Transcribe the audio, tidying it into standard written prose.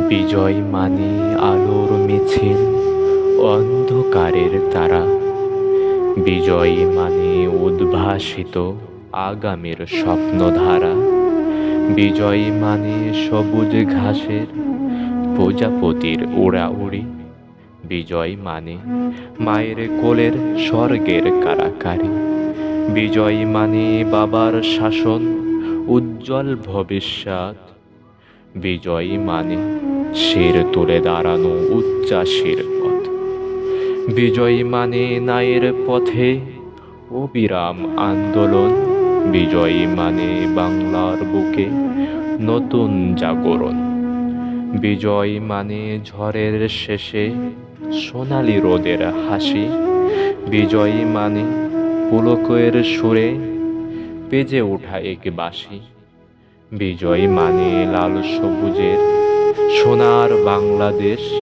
বিজয় মানে আলোর মিছিল, অন্ধকারের তারা। বিজয় মানে উদ্ভাসিত আগামীর স্বপ্নধারা। বিজয় মানে সবুজ ঘাসের প্রজাপতির উড়াউড়ি। বিজয় মানে মায়ের কোলের স্বর্গের কারাকারি। বিজয় মানে বাবার শাসন, উজ্জ্বল ভবিষ্যৎ। বিজয় মানে শির তুলে দাঁড়ানো উচ্চাসীর পথ। বিজয় মানে ন্যায়ের পথে অবিরাম আন্দোলন। বিজয় মানে বাংলার বুকে নতুন জাগরণ। বিজয় মানে ঝড়ের শেষে সোনালি রোদের হাসি। বিজয় মানে পুলকের সুরে বেজে ওঠা এক বাঁশি। বিজয় মানে লাল সবুজের সোনার বাংলাদেশ।